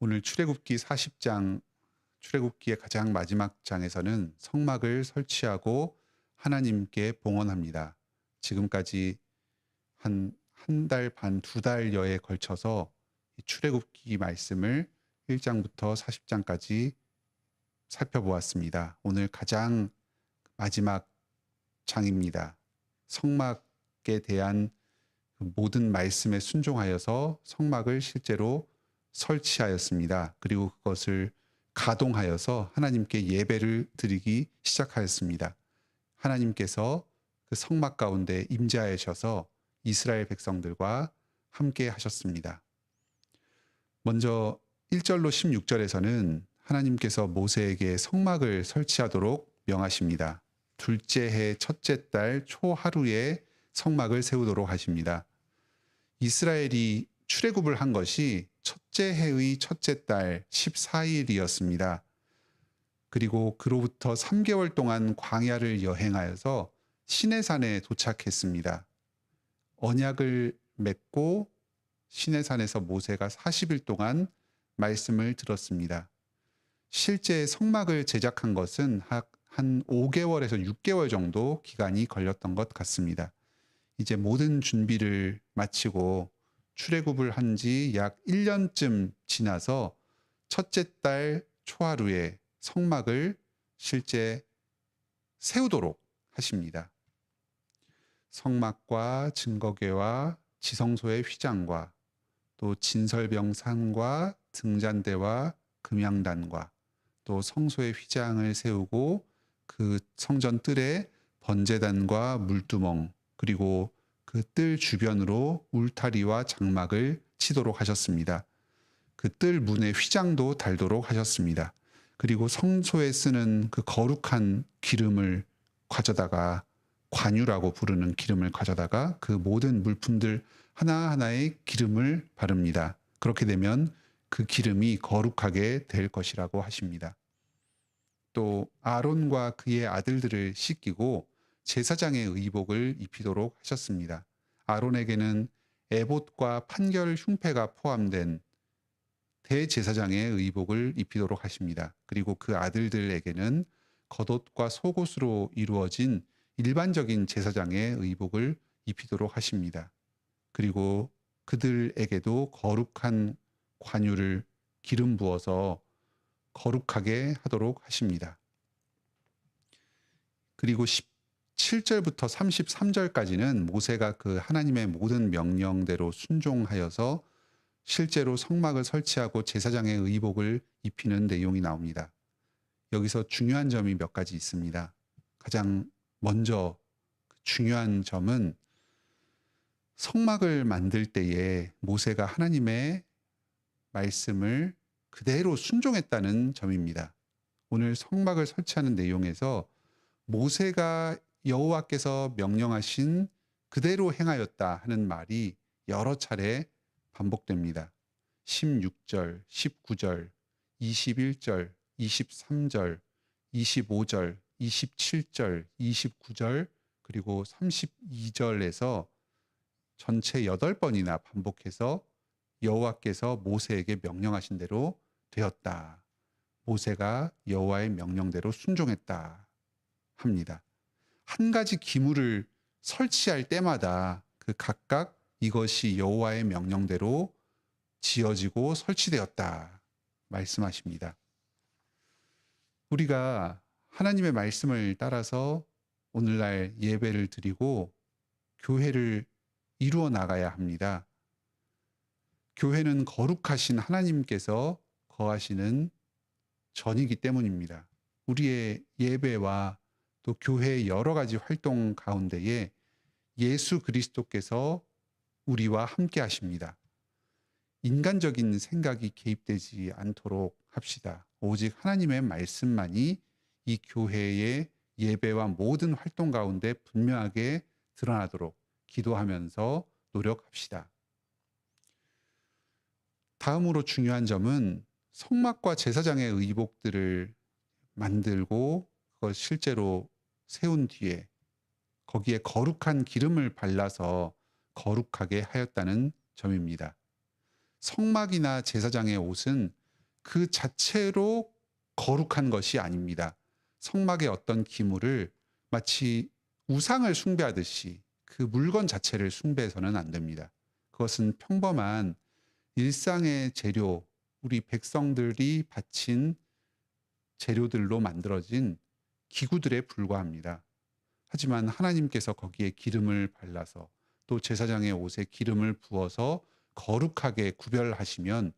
오늘 출애굽기 40장, 출애굽기의 가장 마지막 장에서는 성막을 설치하고 하나님께 봉헌합니다. 지금까지 한 달 반, 2달여에 걸쳐서 이 출애굽기 말씀을 1장부터 40장까지 살펴보았습니다. 오늘 가장 마지막 장입니다. 성막에 대한 모든 말씀에 순종하여서 성막을 실제로 설치하였습니다. 그리고 그것을 가동하여서 하나님께 예배를 드리기 시작하였습니다. 하나님께서 그 성막 가운데 임재하셔서 이스라엘 백성들과 함께 하셨습니다. 먼저 1절로 16절에서는 하나님께서 모세에게 성막을 설치하도록 명하십니다. 둘째 해 첫째 달 초하루에 성막을 세우도록 하십니다. 이스라엘이 출애굽을 한 것이 첫째 해의 첫째 달 14일이었습니다. 그리고 그로부터 3개월 동안 광야를 여행하여서 시내산에 도착했습니다. 언약을 맺고 시내산에서 모세가 40일 동안 말씀을 들었습니다. 실제 성막을 제작한 것은 한 5개월에서 6개월 정도 기간이 걸렸던 것 같습니다. 이제 모든 준비를 마치고 출애굽을 한 지 약 1년쯤 지나서 첫째 달 초하루에 성막을 실제 세우도록 하십니다. 성막과 증거궤와 지성소의 휘장과 또 진설병산과 등잔대와 금양단과 또 성소의 휘장을 세우고 그 성전 뜰에 번제단과 물두멍 그리고 그 뜰 주변으로 울타리와 장막을 치도록 하셨습니다. 그 뜰 문에 휘장도 달도록 하셨습니다. 그리고 성소에 쓰는 그 거룩한 기름을 가져다가 관유라고 부르는 기름을 가져다가 그 모든 물품들 하나하나에 기름을 바릅니다. 그렇게 되면 그 기름이 거룩하게 될 것이라고 하십니다. 또 아론과 그의 아들들을 씻기고 제사장의 의복을 입히도록 하셨습니다. 아론에게는 에봇과 판결 흉패가 포함된 대제사장의 의복을 입히도록 하십니다. 그리고 그 아들들에게는 겉옷과 속옷으로 이루어진 일반적인 제사장의 의복을 입히도록 하십니다. 그리고 그들에게도 거룩한 관유를 기름 부어서 거룩하게 하도록 하십니다. 그리고 17절부터 33절까지는 모세가 그 하나님의 모든 명령대로 순종하여서 실제로 성막을 설치하고 제사장의 의복을 입히는 내용이 나옵니다. 여기서 중요한 점이 몇 가지 있습니다. 가장 먼저 중요한 점은 성막을 만들 때에 모세가 하나님의 말씀을 그대로 순종했다는 점입니다. 오늘 성막을 설치하는 내용에서 모세가 여호와께서 명령하신 그대로 행하였다 하는 말이 여러 차례 반복됩니다. 16절, 19절, 21절, 23절, 25절, 27절, 29절, 그리고 32절에서 전체 8번이나 반복해서 여호와께서 모세에게 명령하신 대로 되었다. 모세가 여호와의 명령대로 순종했다 합니다. 한 가지 기물을 설치할 때마다 그 각각 이것이 여호와의 명령대로 지어지고 설치되었다 말씀하십니다. 우리가 하나님의 말씀을 따라서 오늘날 예배를 드리고 교회를 이루어 나가야 합니다. 교회는 거룩하신 하나님께서 거하시는 전이기 때문입니다. 우리의 예배와 또 교회의 여러 가지 활동 가운데에 예수 그리스도께서 우리와 함께 하십니다. 인간적인 생각이 개입되지 않도록 합시다. 오직 하나님의 말씀만이 이 교회의 예배와 모든 활동 가운데 분명하게 드러나도록 기도하면서 노력합시다. 다음으로 중요한 점은 성막과 제사장의 의복들을 만들고 그걸 실제로 세운 뒤에 거기에 거룩한 기름을 발라서 거룩하게 하였다는 점입니다. 성막이나 제사장의 옷은 그 자체로 거룩한 것이 아닙니다. 성막의 어떤 기물을 마치 우상을 숭배하듯이 그 물건 자체를 숭배해서는 안 됩니다. 그것은 평범한 일상의 재료, 우리 백성들이 바친 재료들로 만들어진 기구들에 불과합니다. 하지만 하나님께서 거기에 기름을 발라서 또 제사장의 옷에 기름을 부어서 거룩하게 구별하시면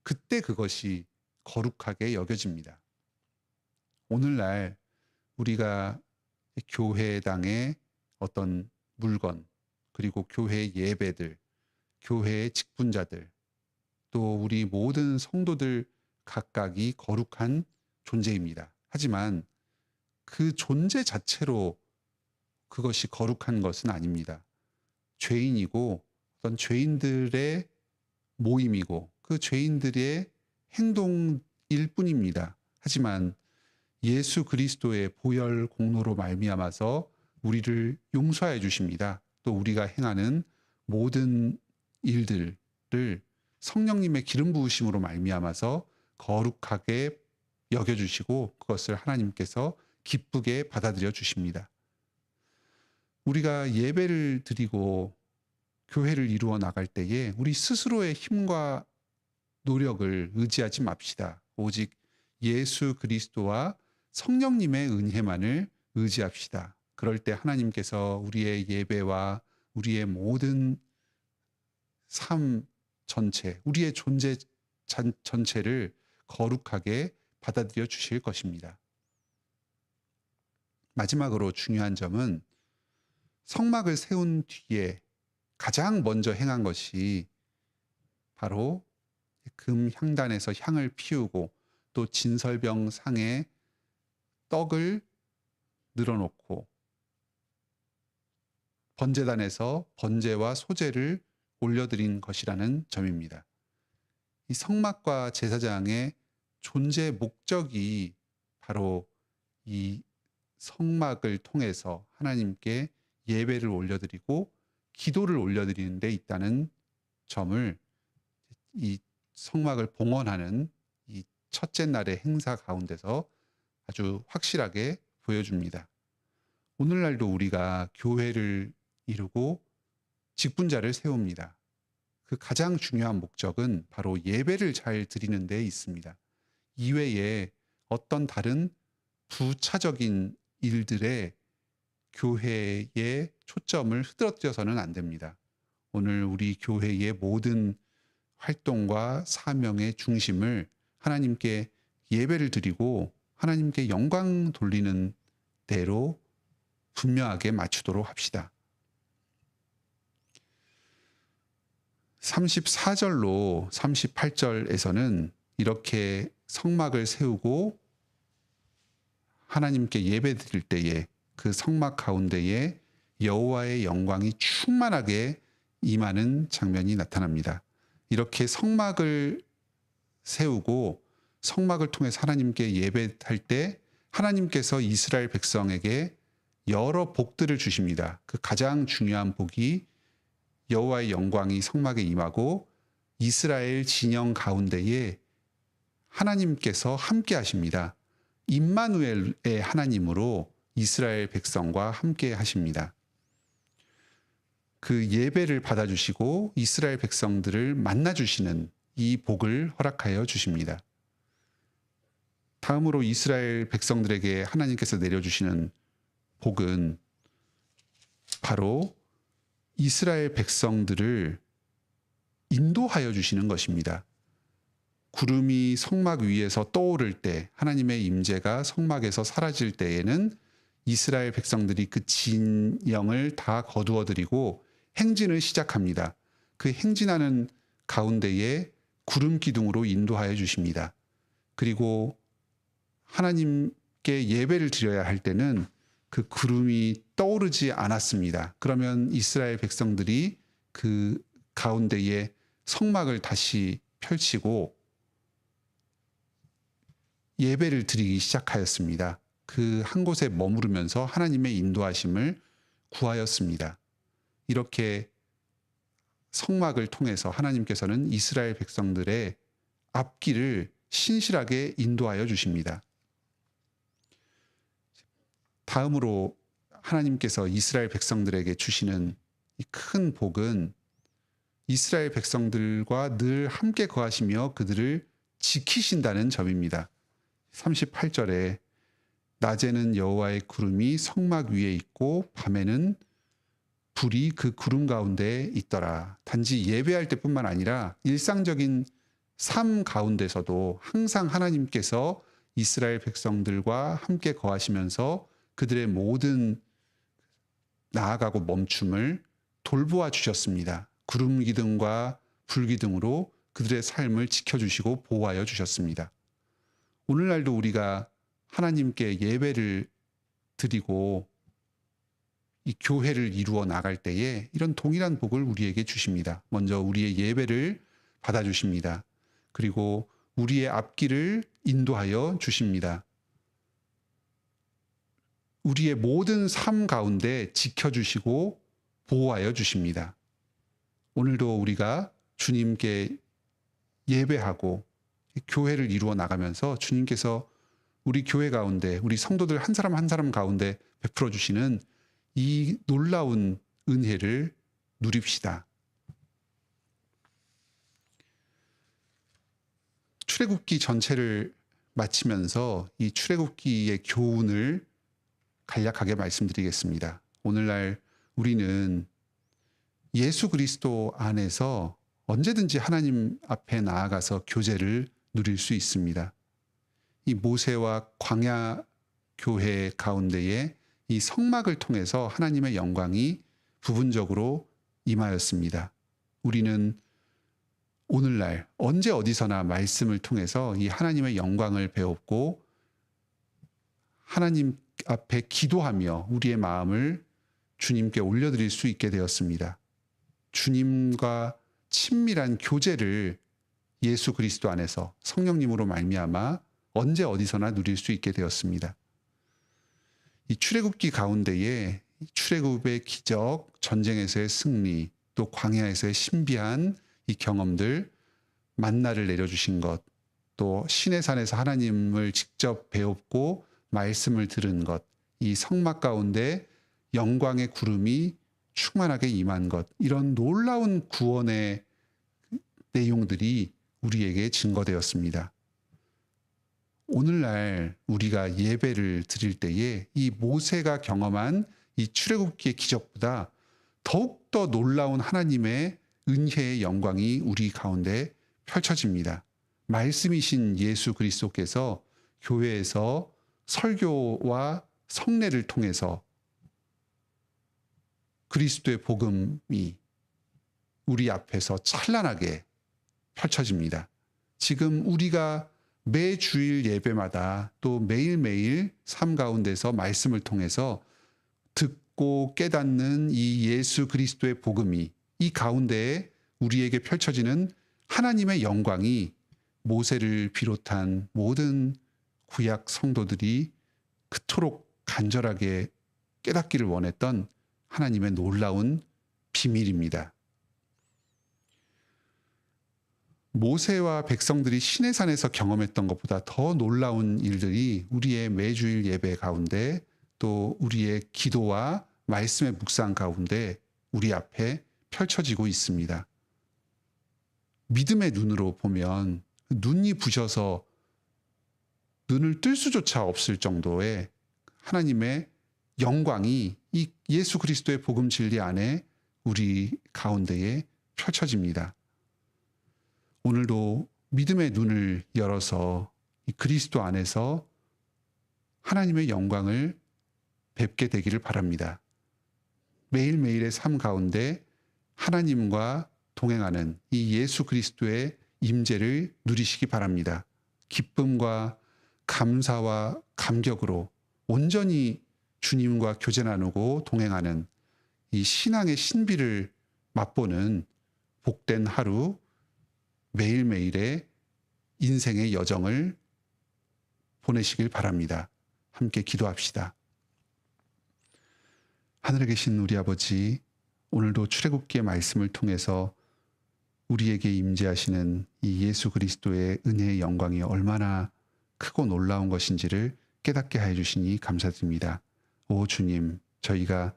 그때 그것이 거룩하게 여겨집니다. 오늘날 우리가 교회당의 어떤 물건, 그리고 교회 예배들, 교회의 직분자들, 또 우리 모든 성도들 각각이 거룩한 존재입니다. 하지만 그 존재 자체로 그것이 거룩한 것은 아닙니다. 죄인이고 어떤 죄인들의 모임이고 그 죄인들의 행동일 뿐입니다. 하지만 예수 그리스도의 보혈 공로로 말미암아서 우리를 용서해 주십니다. 또 우리가 행하는 모든 일들을 성령님의 기름 부으심으로 말미암아서 거룩하게 여겨주시고 그것을 하나님께서 기쁘게 받아들여 주십니다. 우리가 예배를 드리고 교회를 이루어 나갈 때에 우리 스스로의 힘과 노력을 의지하지 맙시다. 오직 예수 그리스도와 성령님의 은혜만을 의지합시다. 그럴 때 하나님께서 우리의 예배와 우리의 모든 삶 전체, 우리의 존재 전체를 거룩하게 받아들여 주실 것입니다. 마지막으로 중요한 점은 성막을 세운 뒤에 가장 먼저 행한 것이 바로 금 향단에서 향을 피우고 또 진설병 상에 떡을 늘어놓고 번제단에서 번제와 소제를 올려드린 것이라는 점입니다. 이 성막과 제사장의 존재 목적이 바로 이 성막을 통해서 하나님께 예배를 올려드리고 기도를 올려드리는 데 있다는 점을 이 성막을 봉헌하는 이 첫째 날의 행사 가운데서 아주 확실하게 보여줍니다. 오늘날도 우리가 교회를 이루고 직분자를 세웁니다. 그 가장 중요한 목적은 바로 예배를 잘 드리는 데 있습니다. 이외에 어떤 다른 부차적인 일들에 교회의 초점을 흐트러뜨려서는 안 됩니다. 오늘 우리 교회의 모든 활동과 사명의 중심을 하나님께 예배를 드리고 하나님께 영광 돌리는 대로 분명하게 맞추도록 합시다. 34절로 38절에서는 이렇게 성막을 세우고 하나님께 예배 드릴 때에 그 성막 가운데에 여호와의 영광이 충만하게 임하는 장면이 나타납니다. 이렇게 성막을 세우고 성막을 통해서 하나님께 예배할 때 하나님께서 이스라엘 백성에게 여러 복들을 주십니다. 그 가장 중요한 복이 여호와의 영광이 성막에 임하고 이스라엘 진영 가운데에 하나님께서 함께 하십니다. 임마누엘의 하나님으로 이스라엘 백성과 함께 하십니다. 그 예배를 받아주시고 이스라엘 백성들을 만나주시는 이 복을 허락하여 주십니다. 다음으로 이스라엘 백성들에게 하나님께서 내려주시는 복은 바로 이스라엘 백성들을 인도하여 주시는 것입니다. 구름이 성막 위에서 떠오를 때 하나님의 임재가 성막에서 사라질 때에는 이스라엘 백성들이 그 진영을 다 거두어들이고 행진을 시작합니다. 그 행진하는 가운데에 구름 기둥으로 인도하여 주십니다. 그리고 하나님께 예배를 드려야 할 때는 그 구름이 떠오르지 않았습니다. 그러면 이스라엘 백성들이 그 가운데에 성막을 다시 펼치고 예배를 드리기 시작하였습니다. 그 한 곳에 머무르면서 하나님의 인도하심을 구하였습니다. 이렇게 성막을 통해서 하나님께서는 이스라엘 백성들의 앞길을 신실하게 인도하여 주십니다. 다음으로 하나님께서 이스라엘 백성들에게 주시는 이 큰 복은 이스라엘 백성들과 늘 함께 거하시며 그들을 지키신다는 점입니다. 38절에 낮에는 여호와의 구름이 성막 위에 있고 밤에는 불이 그 구름 가운데 있더라. 단지 예배할 때뿐만 아니라 일상적인 삶 가운데서도 항상 하나님께서 이스라엘 백성들과 함께 거하시면서 그들의 모든 나아가고 멈춤을 돌보아 주셨습니다. 구름 기둥과 불 기둥으로 그들의 삶을 지켜주시고 보호하여 주셨습니다. 오늘날도 우리가 하나님께 예배를 드리고 이 교회를 이루어 나갈 때에 이런 동일한 복을 우리에게 주십니다. 먼저 우리의 예배를 받아주십니다. 그리고 우리의 앞길을 인도하여 주십니다. 우리의 모든 삶 가운데 지켜주시고 보호하여 주십니다. 오늘도 우리가 주님께 예배하고 교회를 이루어 나가면서 주님께서 우리 교회 가운데 우리 성도들 한 사람 한 사람 가운데 베풀어 주시는 이 놀라운 은혜를 누립시다. 출애굽기 전체를 마치면서 이 출애굽기의 교훈을 간략하게 말씀드리겠습니다. 오늘날 우리는 예수 그리스도 안에서 언제든지 하나님 앞에 나아가서 교제를 누릴 수 있습니다. 이 모세와 광야 교회 가운데에 이 성막을 통해서 하나님의 영광이 부분적으로 임하였습니다. 우리는 오늘날 언제 어디서나 말씀을 통해서 이 하나님의 영광을 배웠고 하나님 앞에 기도하며 우리의 마음을 주님께 올려드릴 수 있게 되었습니다. 주님과 친밀한 교제를 예수 그리스도 안에서 성령님으로 말미암아 언제 어디서나 누릴 수 있게 되었습니다. 이 출애굽기 가운데에 출애굽의 기적, 전쟁에서의 승리, 또 광야에서의 신비한 이 경험들, 만나를 내려주신 것, 또 시내산에서 하나님을 직접 배웠고 말씀을 들은 것, 이 성막 가운데 영광의 구름이 충만하게 임한 것, 이런 놀라운 구원의 내용들이 우리에게 증거되었습니다. 오늘날 우리가 예배를 드릴 때에 이 모세가 경험한 이 출애굽기의 기적보다 더욱더 놀라운 하나님의 은혜의 영광이 우리 가운데 펼쳐집니다. 말씀이신 예수 그리스도께서 교회에서 설교와 성례를 통해서 그리스도의 복음이 우리 앞에서 찬란하게 펼쳐집니다. 지금 우리가 매 주일 예배마다 또 매일매일 삶 가운데서 말씀을 통해서 듣고 깨닫는 이 예수 그리스도의 복음이 이 가운데에 우리에게 펼쳐지는 하나님의 영광이 모세를 비롯한 모든 구약 성도들이 그토록 간절하게 깨닫기를 원했던 하나님의 놀라운 비밀입니다. 모세와 백성들이 시내산에서 경험했던 것보다 더 놀라운 일들이 우리의 매주일 예배 가운데 또 우리의 기도와 말씀의 묵상 가운데 우리 앞에 펼쳐지고 있습니다. 믿음의 눈으로 보면 눈이 부셔서 눈을 뜰 수조차 없을 정도의 하나님의 영광이 이 예수 그리스도의 복음 진리 안에 우리 가운데에 펼쳐집니다. 오늘도 믿음의 눈을 열어서 이 그리스도 안에서 하나님의 영광을 뵙게 되기를 바랍니다. 매일매일의 삶 가운데 하나님과 동행하는 이 예수 그리스도의 임재를 누리시기 바랍니다. 기쁨과 감사와 감격으로 온전히 주님과 교제 나누고 동행하는 이 신앙의 신비를 맛보는 복된 하루, 매일매일의 인생의 여정을 보내시길 바랍니다. 함께 기도합시다. 하늘에 계신 우리 아버지, 오늘도 출애굽기의 말씀을 통해서 우리에게 임재하시는 이 예수 그리스도의 은혜의 영광이 얼마나 크고 놀라운 것인지를 깨닫게 하여 주시니 감사드립니다. 오 주님, 저희가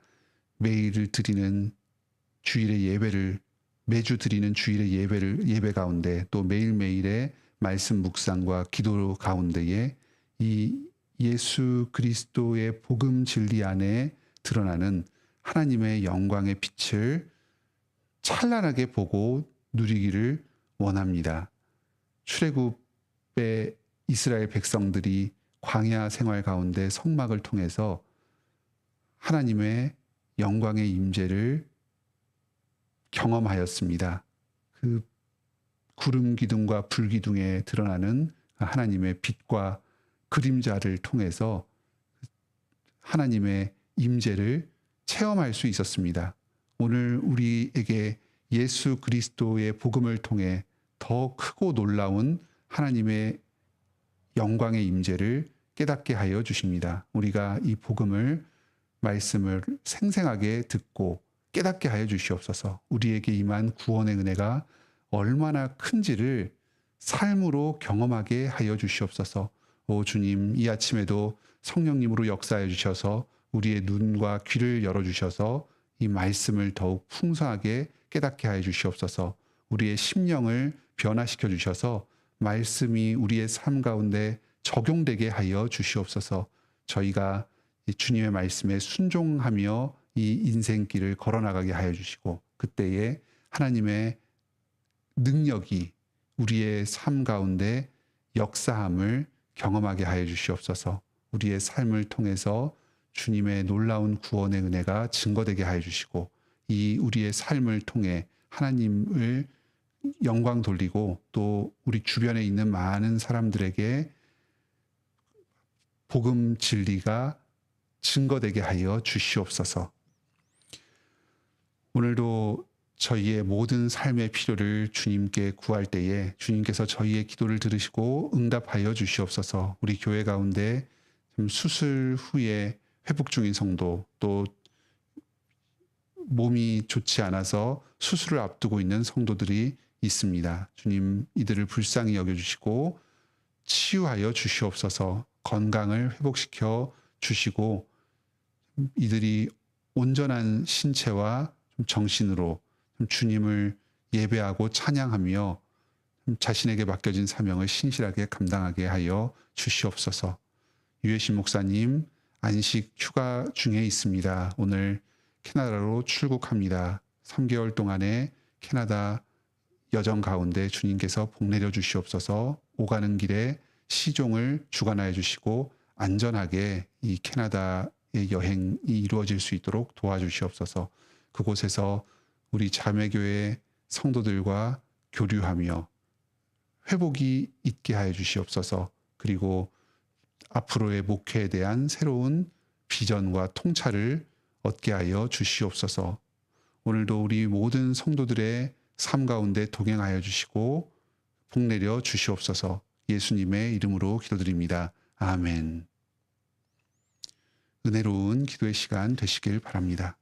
매일을 드리는 주일의 예배를, 매주 드리는 주일의 예배 가운데, 또 매일매일의 말씀 묵상과 기도 가운데에 이 예수 그리스도의 복음 진리 안에 드러나는 하나님의 영광의 빛을 찬란하게 보고 누리기를 원합니다. 출애굽의 이스라엘 백성들이 광야 생활 가운데 성막을 통해서 하나님의 영광의 임재를 경험하였습니다. 그 구름 기둥과 불 기둥에 드러나는 하나님의 빛과 그림자를 통해서 하나님의 임재를 체험할 수 있었습니다. 오늘 우리에게 예수 그리스도의 복음을 통해 더 크고 놀라운 하나님의 영광의 임재를 깨닫게 하여 주십니다. 우리가 이 복음을, 말씀을 생생하게 듣고 깨닫게 하여 주시옵소서. 우리에게 임한 구원의 은혜가 얼마나 큰지를 삶으로 경험하게 하여 주시옵소서. 오 주님, 이 아침에도 성령님으로 역사해 주셔서 우리의 눈과 귀를 열어주셔서 이 말씀을 더욱 풍성하게 깨닫게 하여 주시옵소서. 우리의 심령을 변화시켜 주셔서 말씀이 우리의 삶 가운데 적용되게 하여 주시옵소서. 저희가 주님의 말씀에 순종하며 이 인생길을 걸어나가게 하여 주시고, 그때에 하나님의 능력이 우리의 삶 가운데 역사함을 경험하게 하여 주시옵소서. 우리의 삶을 통해서 주님의 놀라운 구원의 은혜가 증거되게 하여 주시고, 이 우리의 삶을 통해 하나님을 영광 돌리고 또 우리 주변에 있는 많은 사람들에게 복음 진리가 증거되게 하여 주시옵소서. 오늘도 저희의 모든 삶의 필요를 주님께 구할 때에 주님께서 저희의 기도를 들으시고 응답하여 주시옵소서. 우리 교회 가운데 수술 후에 회복 중인 성도, 또 몸이 좋지 않아서 수술을 앞두고 있는 성도들이 있습니다. 주님, 이들을 불쌍히 여겨주시고 치유하여 주시옵소서. 건강을 회복시켜 주시고 이들이 온전한 신체와 정신으로 주님을 예배하고 찬양하며 자신에게 맡겨진 사명을 신실하게 감당하게 하여 주시옵소서. 유해신 목사님 안식 휴가 중에 있습니다. 오늘 캐나다로 출국합니다. 3개월 동안의 캐나다 여정 가운데 주님께서 복 내려 주시옵소서. 오가는 길에 시종을 주관하여 주시고 안전하게 이 캐나다의 여행이 이루어질 수 있도록 도와주시옵소서. 그곳에서 우리 자매교회 성도들과 교류하며 회복이 있게 하여 주시옵소서. 그리고 앞으로의 목회에 대한 새로운 비전과 통찰을 얻게 하여 주시옵소서. 오늘도 우리 모든 성도들의 삶 가운데 동행하여 주시고 복 내려 주시옵소서. 예수님의 이름으로 기도드립니다. 아멘. 은혜로운 기도의 시간 되시길 바랍니다.